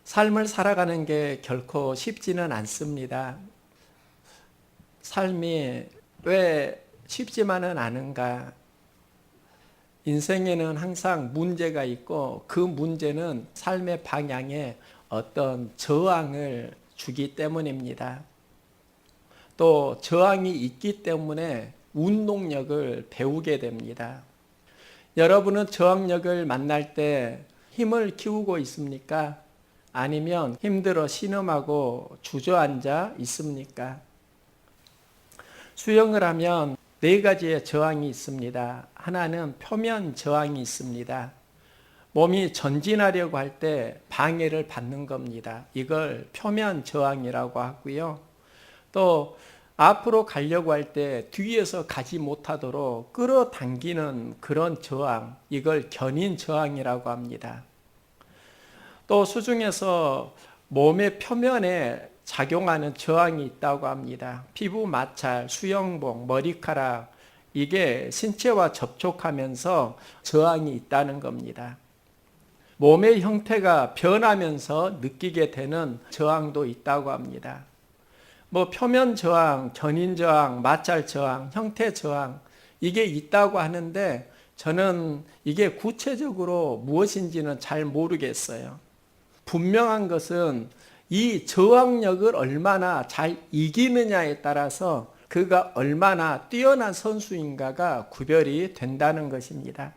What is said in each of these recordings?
삶을 살아가는 게 결코 쉽지는 않습니다. 삶이 왜 쉽지만은 않은가? 인생에는 항상 문제가 있고 그 문제는 삶의 방향에 어떤 저항을 주기 때문입니다. 또 저항이 있기 때문에 운동력을 배우게 됩니다. 여러분은 저항력을 만날 때 힘을 키우고 있습니까? 아니면 힘들어 신음하고 주저앉아 있습니까? 수영을 하면 네 가지의 저항이 있습니다. 하나는 표면 저항이 있습니다. 몸이 전진하려고 할 때 방해를 받는 겁니다. 이걸 표면 저항이라고 하고요. 또 앞으로 가려고 할 때 뒤에서 가지 못하도록 끌어당기는 그런 저항, 이걸 견인 저항이라고 합니다. 또 수중에서 몸의 표면에 작용하는 저항이 있다고 합니다. 피부 마찰, 수영복, 머리카락, 이게 신체와 접촉하면서 저항이 있다는 겁니다. 몸의 형태가 변하면서 느끼게 되는 저항도 있다고 합니다. 표면 저항, 견인 저항, 마찰 저항, 형태 저항, 이게 있다고 하는데 저는 이게 구체적으로 무엇인지는 잘 모르겠어요. 분명한 것은 이 저항력을 얼마나 잘 이기느냐에 따라서 그가 얼마나 뛰어난 선수인가가 구별이 된다는 것입니다.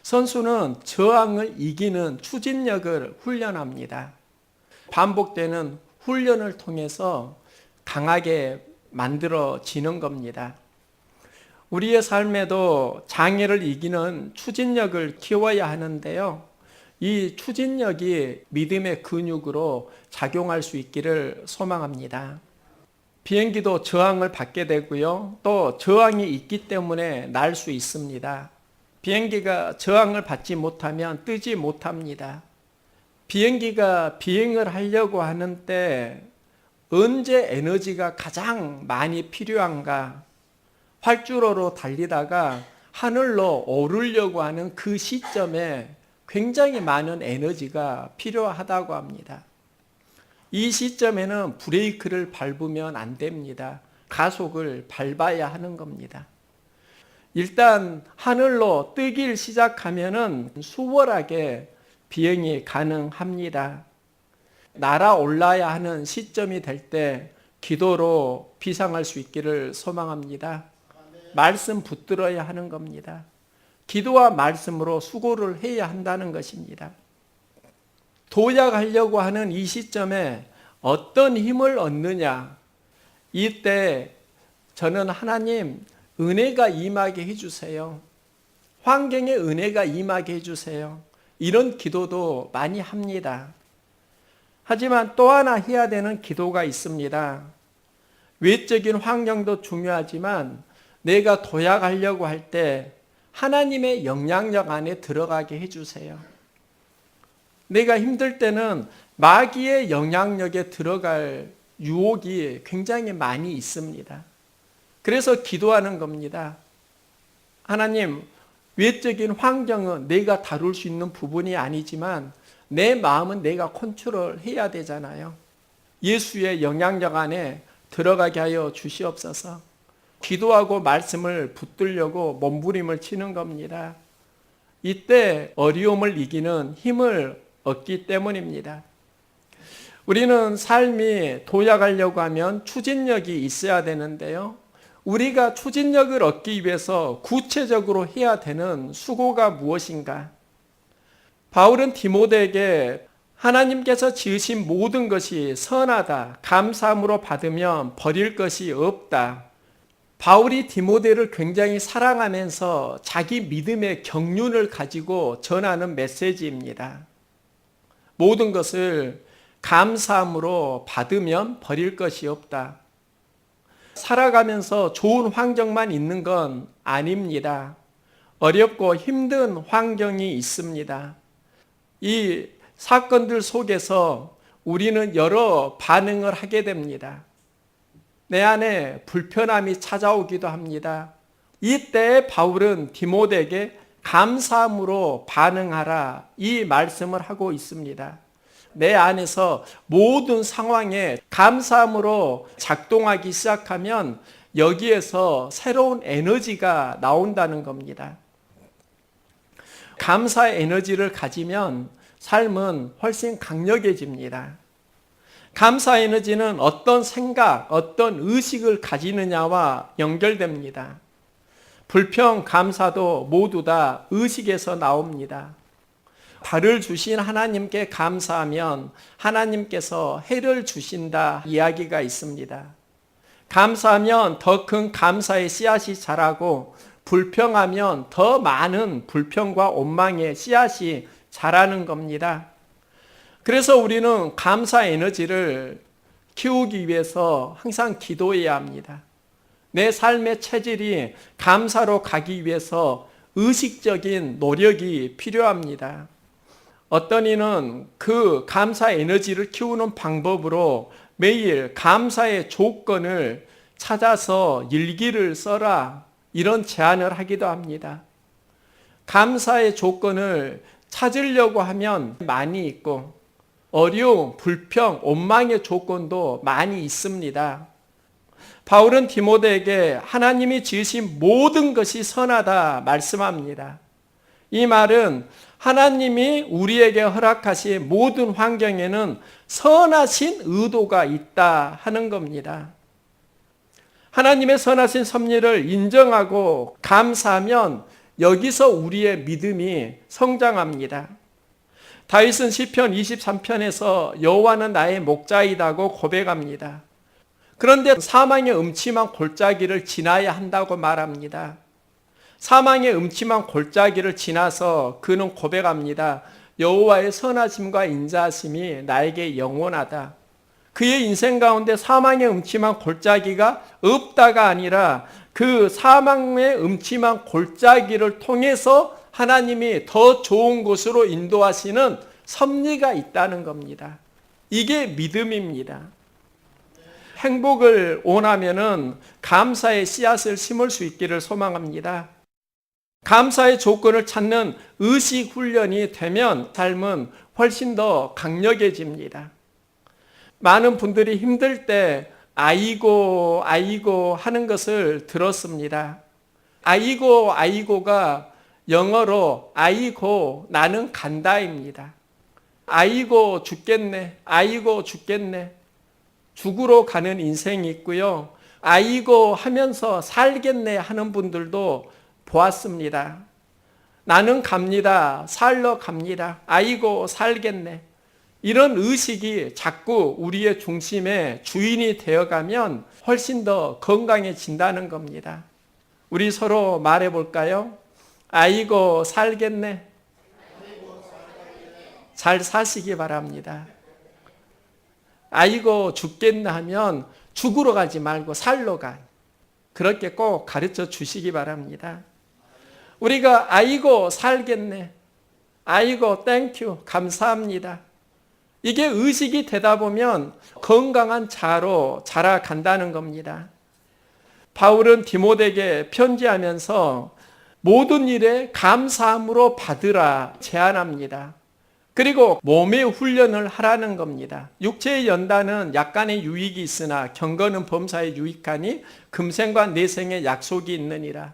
선수는 저항을 이기는 추진력을 훈련합니다. 반복되는 훈련을 통해서 강하게 만들어지는 겁니다. 우리의 삶에도 장애를 이기는 추진력을 키워야 하는데요. 이 추진력이 믿음의 근육으로 작용할 수 있기를 소망합니다. 비행기도 저항을 받게 되고요. 또 저항이 있기 때문에 날 수 있습니다. 비행기가 저항을 받지 못하면 뜨지 못합니다. 비행기가 비행을 하려고 하는 때 언제 에너지가 가장 많이 필요한가? 활주로로 달리다가 하늘로 오르려고 하는 그 시점에 굉장히 많은 에너지가 필요하다고 합니다. 이 시점에는 브레이크를 밟으면 안 됩니다. 가속을 밟아야 하는 겁니다. 일단 하늘로 뜨길 시작하면은 수월하게 비행이 가능합니다. 날아올라야 하는 시점이 될 때 기도로 비상할 수 있기를 소망합니다. 말씀 붙들어야 하는 겁니다. 기도와 말씀으로 수고를 해야 한다는 것입니다. 도약하려고 하는 이 시점에 어떤 힘을 얻느냐? 이때 저는 하나님 은혜가 임하게 해주세요. 환경에 은혜가 임하게 해주세요. 이런 기도도 많이 합니다. 하지만 또 하나 해야 되는 기도가 있습니다. 외적인 환경도 중요하지만 내가 도약하려고 할 때 하나님의 영향력 안에 들어가게 해주세요. 내가 힘들 때는 마귀의 영향력에 들어갈 유혹이 굉장히 많이 있습니다. 그래서 기도하는 겁니다. 하나님, 외적인 환경은 내가 다룰 수 있는 부분이 아니지만 내 마음은 내가 컨트롤해야 되잖아요. 예수의 영향력 안에 들어가게 하여 주시옵소서. 기도하고 말씀을 붙들려고 몸부림을 치는 겁니다. 이때 어려움을 이기는 힘을 얻기 때문입니다. 우리는 삶이 도약하려고 하면 추진력이 있어야 되는데요. 우리가 추진력을 얻기 위해서 구체적으로 해야 되는 수고가 무엇인가? 바울은 디모데에게 하나님께서 지으신 모든 것이 선하다, 감사함으로 받으면 버릴 것이 없다. 바울이 디모데를 굉장히 사랑하면서 자기 믿음의 경륜을 가지고 전하는 메시지입니다. 모든 것을 감사함으로 받으면 버릴 것이 없다. 살아가면서 좋은 환경만 있는 건 아닙니다. 어렵고 힘든 환경이 있습니다. 이 사건들 속에서 우리는 여러 반응을 하게 됩니다. 내 안에 불편함이 찾아오기도 합니다. 이때 바울은 디모데에게 감사함으로 반응하라, 이 말씀을 하고 있습니다. 내 안에서 모든 상황에 감사함으로 작동하기 시작하면 여기에서 새로운 에너지가 나온다는 겁니다. 감사의 에너지를 가지면 삶은 훨씬 강력해집니다. 감사 에너지는 어떤 생각, 어떤 의식을 가지느냐와 연결됩니다. 불평, 감사도 모두 다 의식에서 나옵니다. 달을 주신 하나님께 감사하면 하나님께서 해를 주신다 이야기가 있습니다. 감사하면 더 큰 감사의 씨앗이 자라고 불평하면 더 많은 불평과 원망의 씨앗이 자라는 겁니다. 그래서 우리는 감사 에너지를 키우기 위해서 항상 기도해야 합니다. 내 삶의 체질이 감사로 가기 위해서 의식적인 노력이 필요합니다. 어떤 이는 그 감사 에너지를 키우는 방법으로 매일 감사의 조건을 찾아서 일기를 써라, 이런 제안을 하기도 합니다. 감사의 조건을 찾으려고 하면 많이 있고 어려움, 불평, 원망의 조건도 많이 있습니다. 바울은 디모데에게 하나님이 지으신 모든 것이 선하다 말씀합니다. 이 말은 하나님이 우리에게 허락하신 모든 환경에는 선하신 의도가 있다 하는 겁니다. 하나님의 선하신 섭리를 인정하고 감사하면 여기서 우리의 믿음이 성장합니다. 다윗은 시편 23편에서 여호와는 나의 목자이다고 고백합니다. 그런데 사망의 음침한 골짜기를 지나야 한다고 말합니다. 사망의 음침한 골짜기를 지나서 그는 고백합니다. 여호와의 선하심과 인자하심이 나에게 영원하다. 그의 인생 가운데 사망의 음침한 골짜기가 없다가 아니라 그 사망의 음침한 골짜기를 통해서 하나님이 더 좋은 곳으로 인도하시는 섭리가 있다는 겁니다. 이게 믿음입니다. 행복을 원하면은 감사의 씨앗을 심을 수 있기를 소망합니다. 감사의 조건을 찾는 의식 훈련이 되면 삶은 훨씬 더 강력해집니다. 많은 분들이 힘들 때 아이고 하는 것을 들었습니다. 아이고가 영어로 아이고 나는 간다입니다. 아이고 죽겠네. 죽으러 가는 인생이 있고요. 아이고 하면서 살겠네 하는 분들도 보았습니다. 나는 갑니다. 살러 갑니다. 아이고 살겠네. 이런 의식이 자꾸 우리의 중심에 주인이 되어가면 훨씬 더 건강해진다는 겁니다. 우리 서로 말해볼까요? 아이고 살겠네. 잘 사시기 바랍니다. 아이고 죽겠나 하면 죽으러 가지 말고 살러 가. 그렇게 꼭 가르쳐 주시기 바랍니다. 우리가 아이고 살겠네. 아이고 땡큐 감사합니다. 이게 의식이 되다 보면 건강한 자로 자라간다는 겁니다. 바울은 디모데에게 편지하면서 모든 일에 감사함으로 받으라 제안합니다. 그리고 몸의 훈련을 하라는 겁니다. 육체의 연단은 약간의 유익이 있으나 경건은 범사에 유익하니 금생과 내생의 약속이 있느니라.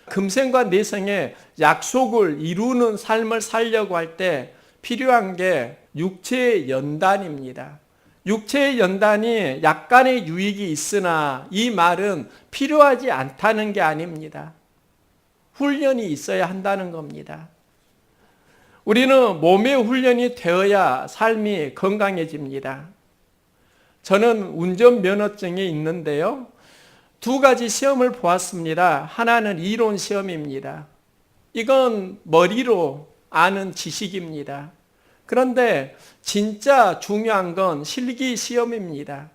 금생과 내생의 약속을 이루는 삶을 살려고 할 때 필요한 게 육체의 연단입니다. 육체의 연단이 약간의 유익이 있으나 이 말은 필요하지 않다는 게 아닙니다. 훈련이 있어야 한다는 겁니다. 우리는 몸의 훈련이 되어야 삶이 건강해집니다. 저는 운전면허증이 있는데요. 두 가지 시험을 보았습니다. 하나는 이론 시험입니다. 이건 머리로 아는 지식입니다. 그런데 진짜 중요한 건 실기 시험입니다.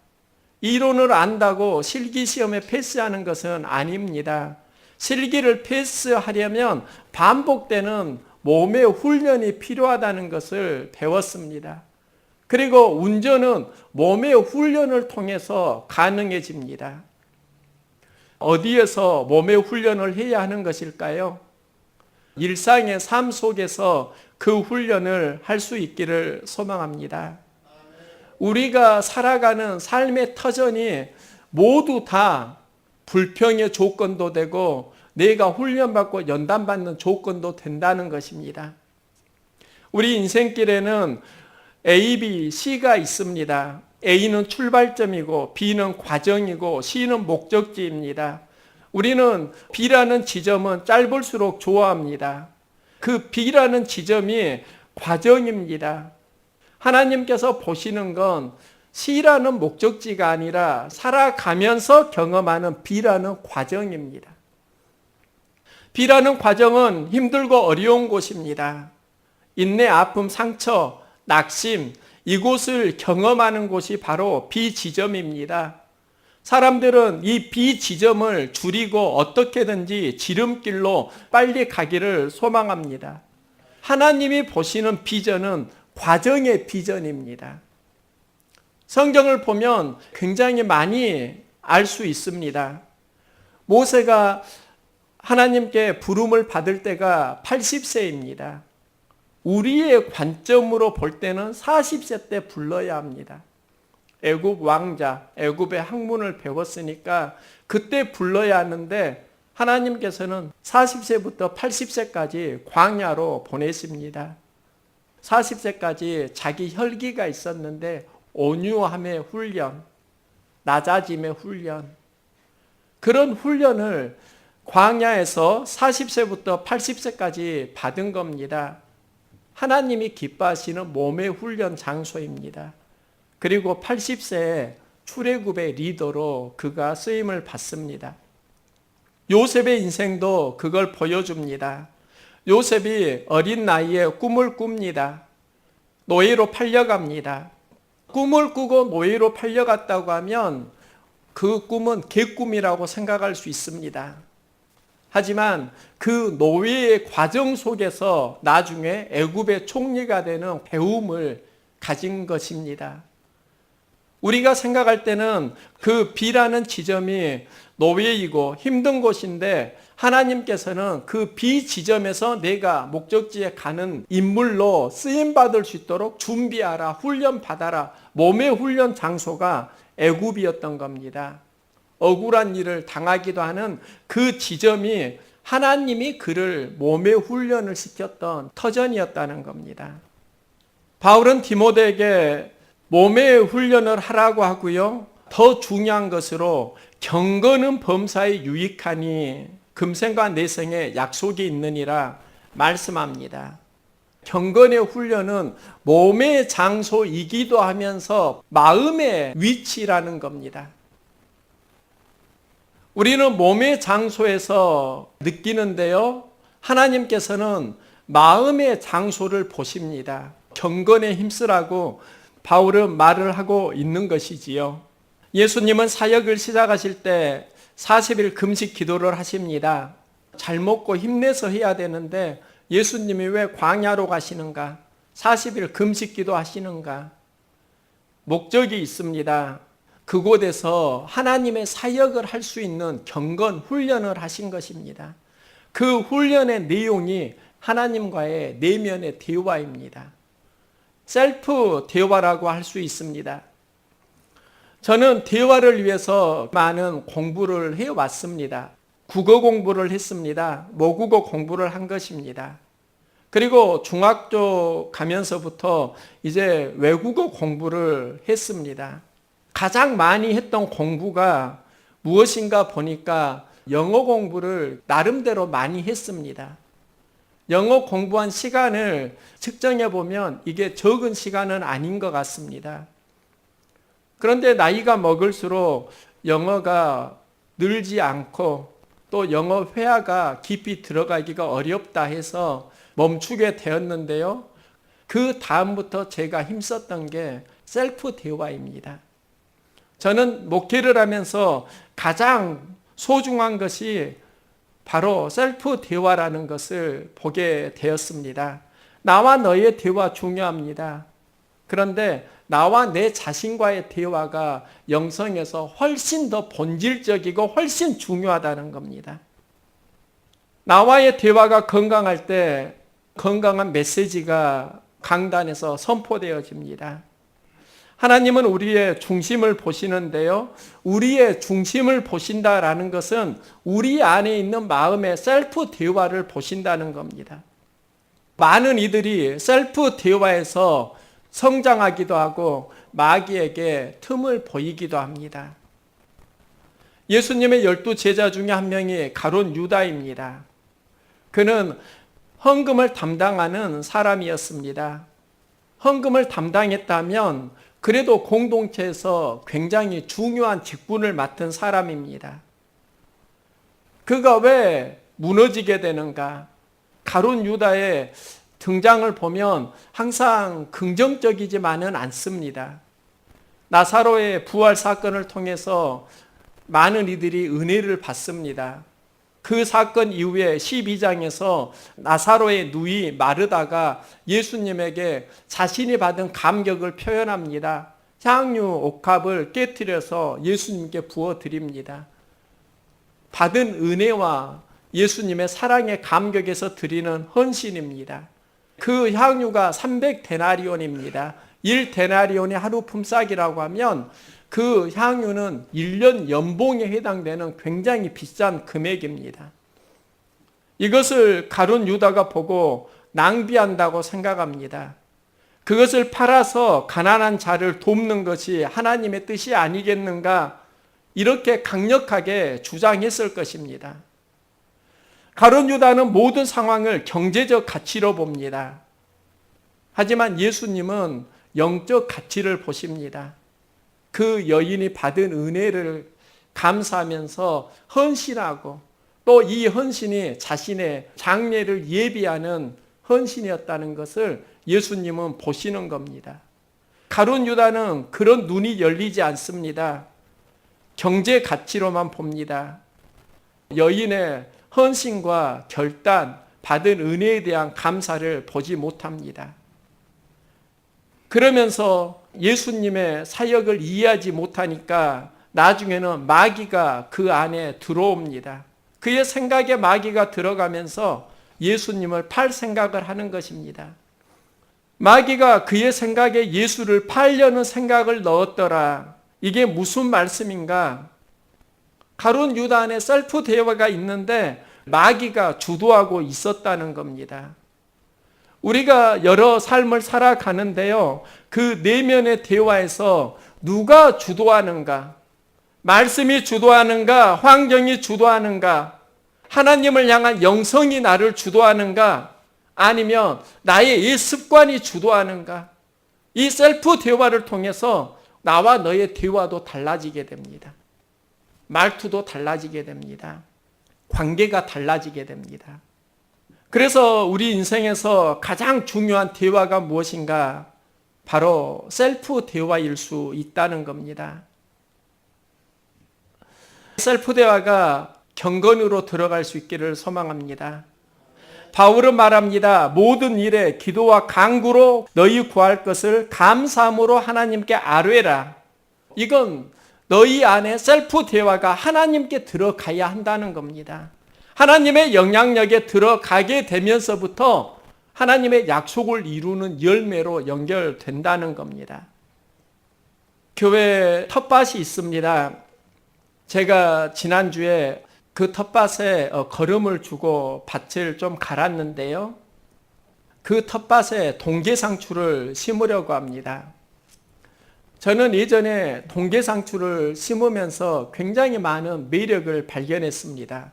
이론을 안다고 실기 시험에 패스하는 것은 아닙니다. 실기를 패스하려면 반복되는 몸의 훈련이 필요하다는 것을 배웠습니다. 그리고 운전은 몸의 훈련을 통해서 가능해집니다. 어디에서 몸의 훈련을 해야 하는 것일까요? 일상의 삶 속에서 그 훈련을 할 수 있기를 소망합니다. 우리가 살아가는 삶의 터전이 모두 다 불평의 조건도 되고 내가 훈련받고 연단받는 조건도 된다는 것입니다. 우리 인생길에는 A, B, C가 있습니다. A는 출발점이고 B는 과정이고 C는 목적지입니다. 우리는 B라는 지점은 짧을수록 좋아합니다. 그 B라는 지점이 과정입니다. 하나님께서 보시는 건 C라는 목적지가 아니라 살아가면서 경험하는 B라는 과정입니다. B라는 과정은 힘들고 어려운 곳입니다. 인내, 아픔, 상처, 낙심, 이곳을 경험하는 곳이 바로 B 지점입니다. 사람들은 이 B 지점을 줄이고 어떻게든지 지름길로 빨리 가기를 소망합니다. 하나님이 보시는 비전은 과정의 비전입니다. 성경을 보면 굉장히 많이 알 수 있습니다. 모세가 하나님께 부름을 받을 때가 80세입니다. 우리의 관점으로 볼 때는 40세 때 불러야 합니다. 애굽 왕자, 애굽의 학문을 배웠으니까 그때 불러야 하는데 하나님께서는 40세부터 80세까지 광야로 보내십니다. 40세까지 자기 혈기가 있었는데 온유함의 훈련, 낮아짐의 훈련, 그런 훈련을 광야에서 40세부터 80세까지 받은 겁니다. 하나님이 기뻐하시는 몸의 훈련 장소입니다. 그리고 80세에 출애굽의 리더로 그가 쓰임을 받습니다. 요셉의 인생도 그걸 보여줍니다. 요셉이 어린 나이에 꿈을 꿉니다. 노예로 팔려갑니다. 꿈을 꾸고 노예로 팔려갔다고 하면 그 꿈은 개꿈이라고 생각할 수 있습니다. 하지만 그 노예의 과정 속에서 나중에 애굽의 총리가 되는 배움을 가진 것입니다. 우리가 생각할 때는 그 B라는 지점이 노예이고 힘든 곳인데 하나님께서는 그 B 지점에서 내가 목적지에 가는 인물로 쓰임받을 수 있도록 준비하라, 훈련받아라. 몸의 훈련 장소가 애굽이었던 겁니다. 억울한 일을 당하기도 하는 그 지점이 하나님이 그를 몸의 훈련을 시켰던 터전이었다는 겁니다. 바울은 디모데에게 몸의 훈련을 하라고 하고요. 더 중요한 것으로 경건은 범사에 유익하니 금생과 내생에 약속이 있느니라 말씀합니다. 경건의 훈련은 몸의 장소이기도 하면서 마음의 위치라는 겁니다. 우리는 몸의 장소에서 느끼는데요. 하나님께서는 마음의 장소를 보십니다. 경건에 힘쓰라고 바울은 말을 하고 있는 것이지요. 예수님은 사역을 시작하실 때 40일 금식 기도를 하십니다. 잘 먹고 힘내서 해야 되는데 예수님이 왜 광야로 가시는가? 40일 금식 기도 하시는가? 목적이 있습니다. 그곳에서 하나님의 사역을 할 수 있는 경건 훈련을 하신 것입니다. 그 훈련의 내용이 하나님과의 내면의 대화입니다. 셀프 대화라고 할 수 있습니다. 저는 대화를 위해서 많은 공부를 해왔습니다. 국어 공부를 했습니다. 모국어 공부를 한 것입니다. 그리고 중학교 가면서부터 이제 외국어 공부를 했습니다. 가장 많이 했던 공부가 무엇인가 보니까 영어 공부를 나름대로 많이 했습니다. 영어 공부한 시간을 측정해 보면 이게 적은 시간은 아닌 것 같습니다. 그런데 나이가 먹을수록 영어가 늘지 않고 또 영어 회화가 깊이 들어가기가 어렵다 해서 멈추게 되었는데요. 그 다음부터 제가 힘썼던 게 셀프 대화입니다. 저는 목회를 하면서 가장 소중한 것이 바로 셀프 대화라는 것을 보게 되었습니다. 나와 너의 대화 중요합니다. 그런데 나와 내 자신과의 대화가 영성에서 훨씬 더 본질적이고 훨씬 중요하다는 겁니다. 나와의 대화가 건강할 때 건강한 메시지가 강단에서 선포되어집니다. 하나님은 우리의 중심을 보시는데요. 우리의 중심을 보신다라는 것은 우리 안에 있는 마음의 셀프 대화를 보신다는 겁니다. 많은 이들이 셀프 대화에서 성장하기도 하고 마귀에게 틈을 보이기도 합니다. 예수님의 12 제자 중에 한 명이 가룟 유다입니다. 그는 헌금을 담당하는 사람이었습니다. 헌금을 담당했다면 그래도 공동체에서 굉장히 중요한 직분을 맡은 사람입니다. 그가 왜 무너지게 되는가? 가룟 유다의 등장을 보면 항상 긍정적이지만은 않습니다. 나사로의 부활 사건을 통해서 많은 이들이 은혜를 받습니다. 그 사건 이후에 12장에서 나사로의 누이 마르다가 예수님에게 자신이 받은 감격을 표현합니다. 향유 옥합을 깨뜨려서 예수님께 부어드립니다. 받은 은혜와 예수님의 사랑의 감격에서 드리는 헌신입니다. 그 향유가 300데나리온입니다. 1데나리온이 하루 품삯이라고 하면 그 향유는 1년 연봉에 해당되는 굉장히 비싼 금액입니다. 이것을 가룟 유다가 보고 낭비한다고 생각합니다. 그것을 팔아서 가난한 자를 돕는 것이 하나님의 뜻이 아니겠는가? 이렇게 강력하게 주장했을 것입니다. 가룟 유다는 모든 상황을 경제적 가치로 봅니다. 하지만 예수님은 영적 가치를 보십니다. 그 여인이 받은 은혜를 감사하면서 헌신하고 또 이 헌신이 자신의 장례를 예비하는 헌신이었다는 것을 예수님은 보시는 겁니다. 가룟 유다는 그런 눈이 열리지 않습니다. 경제 가치로만 봅니다. 여인의 헌신과 결단, 받은 은혜에 대한 감사를 보지 못합니다. 그러면서 예수님의 사역을 이해하지 못하니까 나중에는 마귀가 그 안에 들어옵니다. 그의 생각에 마귀가 들어가면서 예수님을 팔 생각을 하는 것입니다. 마귀가 그의 생각에 예수를 팔려는 생각을 넣었더라. 이게 무슨 말씀인가? 가룟 유다 안에 셀프 대화가 있는데 마귀가 주도하고 있었다는 겁니다. 우리가 여러 삶을 살아가는데요. 그 내면의 대화에서 누가 주도하는가? 말씀이 주도하는가? 환경이 주도하는가? 하나님을 향한 영성이 나를 주도하는가? 아니면 나의 이 습관이 주도하는가? 이 셀프 대화를 통해서 나와 너의 대화도 달라지게 됩니다. 말투도 달라지게 됩니다. 관계가 달라지게 됩니다. 그래서 우리 인생에서 가장 중요한 대화가 무엇인가? 바로 셀프 대화일 수 있다는 겁니다. 셀프 대화가 경건으로 들어갈 수 있기를 소망합니다. 바울은 말합니다. 모든 일에 기도와 간구로 너희 구할 것을 감사함으로 하나님께 아뢰라. 이건 너희 안에 셀프 대화가 하나님께 들어가야 한다는 겁니다. 하나님의 영향력에 들어가게 되면서부터 하나님의 약속을 이루는 열매로 연결된다는 겁니다. 교회에 텃밭이 있습니다. 제가 지난주에 그 텃밭에 거름을 주고 밭을 좀 갈았는데요. 그 텃밭에 동계상추를 심으려고 합니다. 저는 예전에 동계상추를 심으면서 굉장히 많은 매력을 발견했습니다.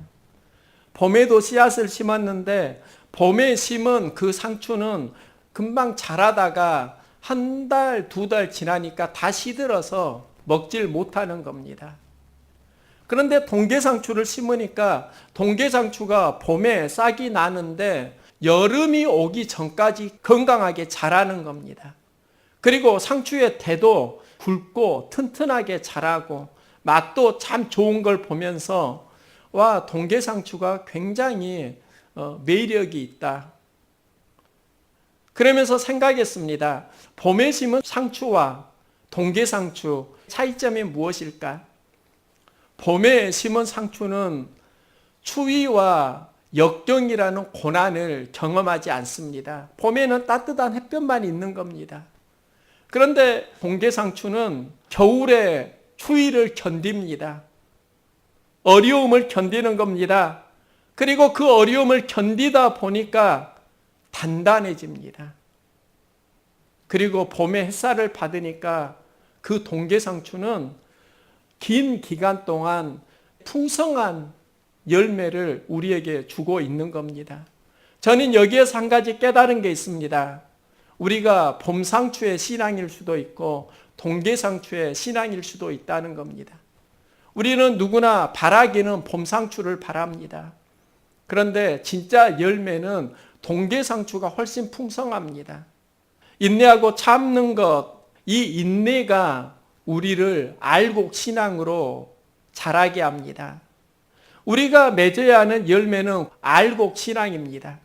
봄에도 씨앗을 심었는데 봄에 심은 그 상추는 금방 자라다가 한 달, 두 달 지나니까 다 시들어서 먹질 못하는 겁니다. 그런데 동계상추를 심으니까 동계상추가 봄에 싹이 나는데 여름이 오기 전까지 건강하게 자라는 겁니다. 그리고 상추의 대도 굵고 튼튼하게 자라고 맛도 참 좋은 걸 보면서 와, 동계상추가 굉장히 매력이 있다. 그러면서 생각했습니다. 봄에 심은 상추와 동계상추 차이점이 무엇일까? 봄에 심은 상추는 추위와 역경이라는 고난을 경험하지 않습니다. 봄에는 따뜻한 햇볕만 있는 겁니다. 그런데 동계상추는 겨울에 추위를 견딥니다. 어려움을 견디는 겁니다. 그리고 그 어려움을 견디다 보니까 단단해집니다. 그리고 봄에 햇살을 받으니까 그 동계상추는 긴 기간 동안 풍성한 열매를 우리에게 주고 있는 겁니다. 저는 여기에서 한 가지 깨달은 게 있습니다. 우리가 봄상추의 신앙일 수도 있고 동계상추의 신앙일 수도 있다는 겁니다. 우리는 누구나 바라기는 봄상추를 바랍니다. 그런데 진짜 열매는 동계상추가 훨씬 풍성합니다. 인내하고 참는 것, 이 인내가 우리를 알곡 신앙으로 자라게 합니다. 우리가 맺어야 하는 열매는 알곡 신앙입니다.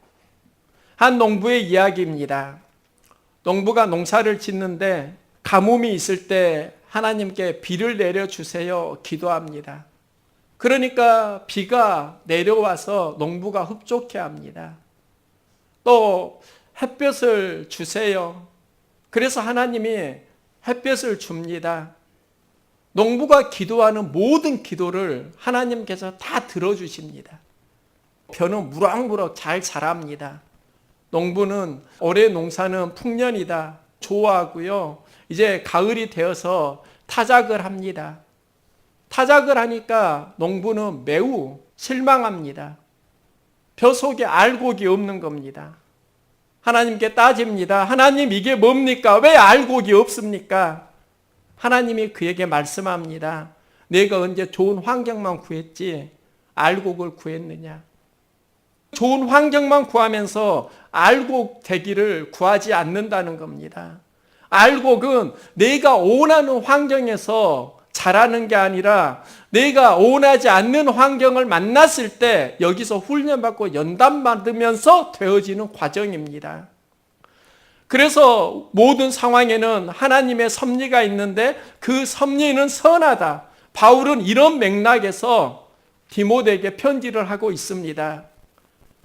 한 농부의 이야기입니다. 농부가 농사를 짓는데 가뭄이 있을 때 하나님께 비를 내려주세요 기도합니다. 그러니까 비가 내려와서 농부가 흡족해 합니다. 또 햇볕을 주세요. 그래서 하나님이 햇볕을 줍니다. 농부가 기도하는 모든 기도를 하나님께서 다 들어주십니다. 벼는 무럭무럭 잘 자랍니다. 농부는 올해 농사는 풍년이다 좋아하고요. 이제 가을이 되어서 타작을 합니다. 타작을 하니까 농부는 매우 실망합니다. 벼 속에 알곡이 없는 겁니다. 하나님께 따집니다. 하나님 이게 뭡니까? 왜 알곡이 없습니까? 하나님이 그에게 말씀합니다. 내가 언제 좋은 환경만 구했지 알곡을 구했느냐? 좋은 환경만 구하면서 알곡 되기를 구하지 않는다는 겁니다. 알곡은 내가 원하는 환경에서 자라는 게 아니라 내가 원하지 않는 환경을 만났을 때 여기서 훈련받고 연단받으면서 되어지는 과정입니다. 그래서 모든 상황에는 하나님의 섭리가 있는데 그 섭리는 선하다. 바울은 이런 맥락에서 디모데에게 편지를 하고 있습니다.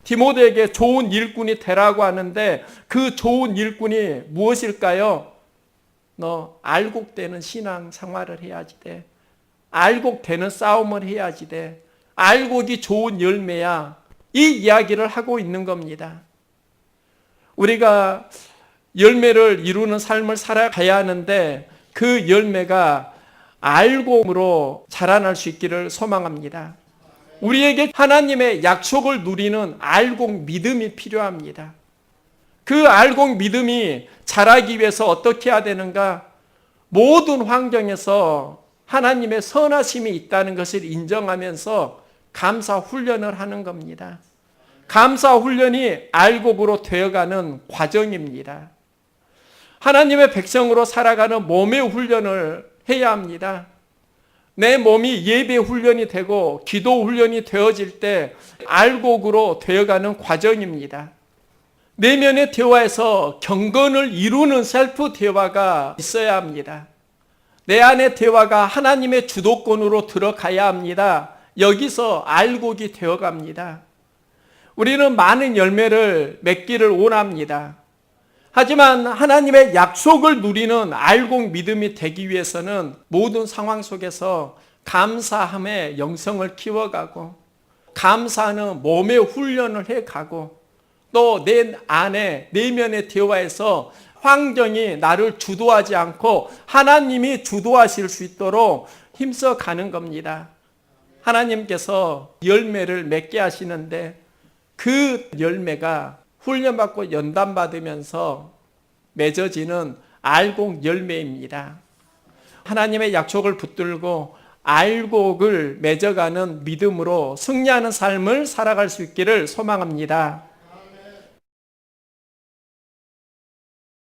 디모데에게 좋은 일꾼이 되라고 하는데 그 좋은 일꾼이 무엇일까요? 너 알곡되는 신앙 생활을 해야지 돼. 알곡되는 싸움을 해야지 돼. 알곡이 좋은 열매야. 이 이야기를 하고 있는 겁니다. 우리가 열매를 이루는 삶을 살아가야 하는데 그 열매가 알곡으로 자라날 수 있기를 소망합니다. 우리에게 하나님의 약속을 누리는 알곡 믿음이 필요합니다. 그 알곡 믿음이 자라기 위해서 어떻게 해야 되는가? 모든 환경에서 하나님의 선하심이 있다는 것을 인정하면서 감사 훈련을 하는 겁니다. 감사 훈련이 알곡으로 되어가는 과정입니다. 하나님의 백성으로 살아가는 몸의 훈련을 해야 합니다. 내 몸이 예배 훈련이 되고 기도 훈련이 되어질 때 알곡으로 되어가는 과정입니다. 내면의 대화에서 경건을 이루는 셀프 대화가 있어야 합니다. 내 안의 대화가 하나님의 주도권으로 들어가야 합니다. 여기서 알곡이 되어갑니다. 우리는 많은 열매를 맺기를 원합니다. 하지만 하나님의 약속을 누리는 알곡 믿음이 되기 위해서는 모든 상황 속에서 감사함의 영성을 키워가고 감사하는 몸의 훈련을 해가고 또 내 안에 내면의 대화에서 환경이 나를 주도하지 않고 하나님이 주도하실 수 있도록 힘써 가는 겁니다. 하나님께서 열매를 맺게 하시는데 그 열매가 훈련받고 연단받으면서 맺어지는 알곡 열매입니다. 하나님의 약속을 붙들고 알곡을 맺어가는 믿음으로 승리하는 삶을 살아갈 수 있기를 소망합니다.